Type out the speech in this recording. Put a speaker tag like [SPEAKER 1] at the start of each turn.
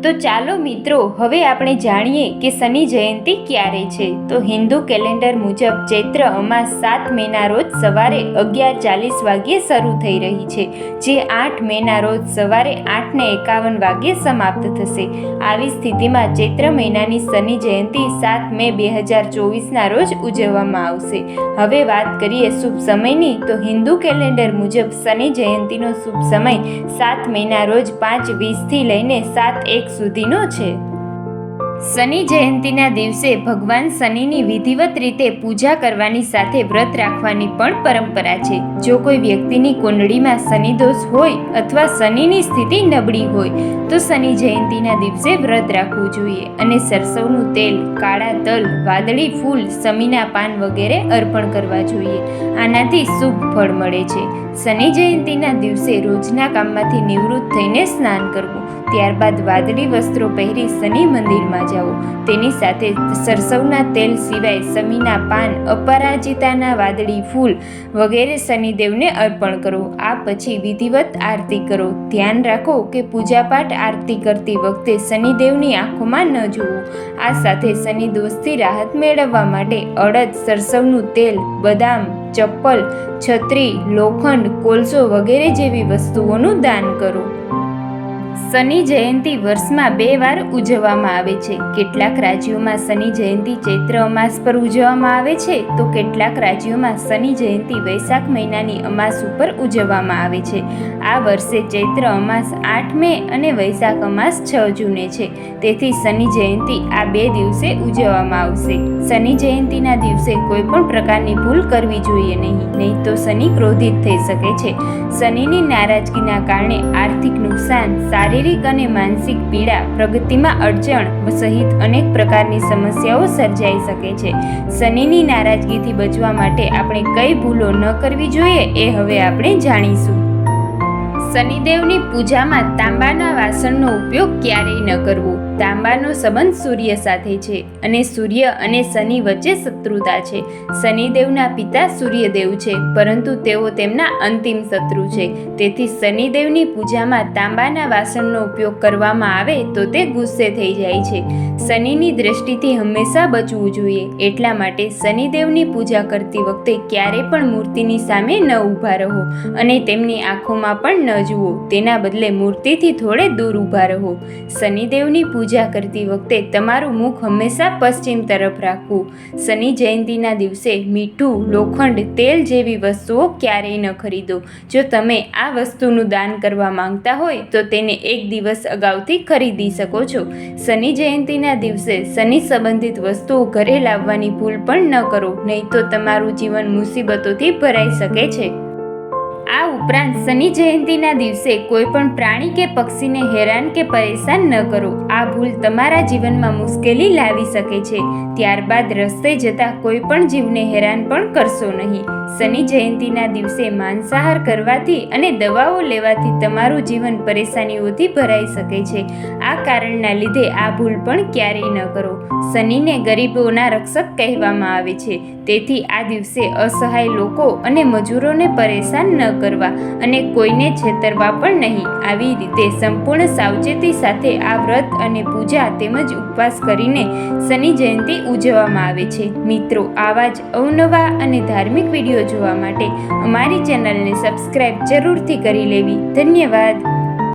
[SPEAKER 1] તો ચાલો મિત્રો, હવે આપણે જાણીએ કે શનિ જયંતિ ક્યારે છે। તો હિન્દુ કેલેન્ડર મુજબ ચૈત્ર અમાસ 7 મેના રોજ સવારે 11:40 વાગ્યે શરૂ થઈ રહી છે, જે 8 મેના રોજ સવારે 8:51 વાગ્યે સમાપ્ત થશે। આવી સ્થિતિમાં ચૈત્ર મહિનાની શનિ જયંતિ 7 મે 2024ના રોજ ઉજવવામાં આવશે। હવે વાત કરીએ શુભ સમયની, તો હિન્દુ કેલેન્ડર મુજબ શનિ જયંતિનો શુભ સમય 7 મેના રોજ 5:20 થી લઈને 7:01 સુધીનો છે। શનિ જયંતિના દિવસે ભગવાન શનિની વિધિવત રીતે પૂજા કરવાની સાથે વ્રત રાખવાની પણ પરંપરા છે। જો કોઈ વ્યક્તિની કુંડળીમાં શનિ દોષ હોય અથવા શનિની સ્થિતિ નબળી હોય તો શનિ જયંતિના દિવસે વ્રત રાખવું જોઈએ અને સરસવનું તેલ, કાળા તલ, વાદળી ફૂલ, શમીના પાન વગેરે અર્પણ કરવા જોઈએ। આનાથી શુભ ફળ મળે છે। શનિ જયંતિના દિવસે રોજના કામમાંથી નિવૃત્ત થઈને સ્નાન કરવું, ત્યારબાદ વાદળી વસ્ત્રો પહેરી શનિ મંદિરમાં જાઓ। તેની સાથે સરસવના તેલ સિવાય શમીના પાન, અપરાજિતાના વાદળી ફૂલ વગેરે શનિદેવને અર્પણ કરો। આ પછી વિધિવત આરતી કરો। ધ્યાન રાખો કે પૂજાપાઠ આરતી કરતી વખતે શનિદેવની આંખોમાં ન જોવું। આ સાથે શનિ દોષથી રાહત મેળવવા માટે અડદ, સરસવનું તેલ, બદામ, ચપ્પલ, છત્રી, લોખંડ, કોલસો વગેરે જેવી વસ્તુઓનું દાન કરો। શનિ જયંતિ વર્ષમાં 2 વાર ઉજવવામાં આવે છે। કેટલાક રાજ્યોમાં શનિ જયંતિ ચૈત્ર અમાસ પર ઉજવવામાં આવે છે, તો કેટલાક રાજ્યોમાં શનિ જયંતિ વૈશાખ મહિનાની અમાસ ઉપર ઉજવવામાં આવે છે। આ વર્ષે ચૈત્ર અમાસ 8 મે અને વૈશાખ અમાસ 6 જૂને છે, તેથી શનિ જયંતિ આ 2 દિવસે ઉજવવામાં આવશે। શનિ જયંતિના દિવસે કોઈ પણ પ્રકારની ભૂલ કરવી જોઈએ નહીં તો શનિ ક્રોધિત થઈ શકે છે। શનિની નારાજગીના કારણે આર્થિક નુકસાન, શારીરિક અને માનસિક પીડા, પ્રગતિમાં અડચણ સહિત અનેક પ્રકારની સમસ્યાઓ સર્જાઈ શકે છે। શનિની નારાજગીથી બચવા માટે આપણે કઈ ભૂલો ન કરવી જોઈએ એ હવે આપણે જાણીશું। શનિદેવની પૂજામાં તાંબાના વાસણનો ઉપયોગ ક્યારેય ન કરવો। તાંબાનો સંબંધ સૂર્ય સાથે છે અને સૂર્ય અને શનિ વચ્ચે શત્રુતા છે। શનિદેવના પિતા સૂર્યદેવ છે, પરંતુ તેઓ તેમના અંતિમ શત્રુ છે, તેથી શનિદેવની પૂજામાં તાંબાના વાસણનો ઉપયોગ કરવામાં આવે તો તે ગુસ્સે થઈ જાય છે। શનિની દ્રષ્ટિથી હંમેશા બચવું જોઈએ, એટલા માટે શનિદેવની પૂજા કરતી વખતે ક્યારે પણ મૂર્તિની સામે ન ઊભા રહો અને તેમની આંખોમાં પણ ન જુઓ, તેના બદલે મૂર્તિથી થોડે દૂર ઊભા રહો। શનિદેવની પૂજા કરતી વખતે તમારું મુખ હંમેશા પશ્ચિમ તરફ રાખવું। શનિ જયંતિના દિવસે મીઠું, લોખંડ, તેલ જેવી વસ્તુઓ ક્યારેય ન ખરીદો। જો તમે આ વસ્તુનું દાન કરવા માંગતા હોય તો તેને 1 દિવસ અગાઉથી ખરીદી શકો છો। શનિ જયંતિના દિવસે શનિ સંબંધિત વસ્તુઓ ઘરે લાવવાની ભૂલ પણ ન કરો, નહીં તો તમારું જીવન મુસીબતોથી ભરાઈ શકે છે। આ ઉપરાંત શનિ જયંતિના દિવસે કોઈ પણ પ્રાણી કે પક્ષીને હેરાન કે પરેશાન ન કરો। આ ભૂલ તમારા જીવનમાં મુશ્કેલી લાવી શકે છે। ત્યારબાદ રસ્તે જતા કોઈ પણ જીવને હેરાન પણ કરશો નહીં। શનિ જયંતિના દિવસે માંસાહાર કરવાથી અને દવાઓ લેવાથી તમારું જીવન પરેશાનીઓથી ભરાઈ શકે છે। આ કારણના લીધે આ ભૂલ પણ ક્યારેય ન કરો। શનિને ગરીબોના રક્ષક કહેવામાં આવે છે, તેથી આ દિવસે અસહાય લોકો અને મજૂરોને પરેશાન ન કરવા અને કોઈને છેતરવા પણ નહીં। આવી રીતે સંપૂર્ણ સાવચેતી સાથે આ વ્રત અને પૂજા તેમજ ઉપવાસ કરીને શનિ જયંતિ ઉજવવામાં આવે છે। મિત્રો, આવા જ અવનવા અને ધાર્મિક વિડીયો જોવા માટે અમારી ચેનલને સબસ્ક્રાઇબ જરૂરથી કરી લેવી। ધન્યવાદ।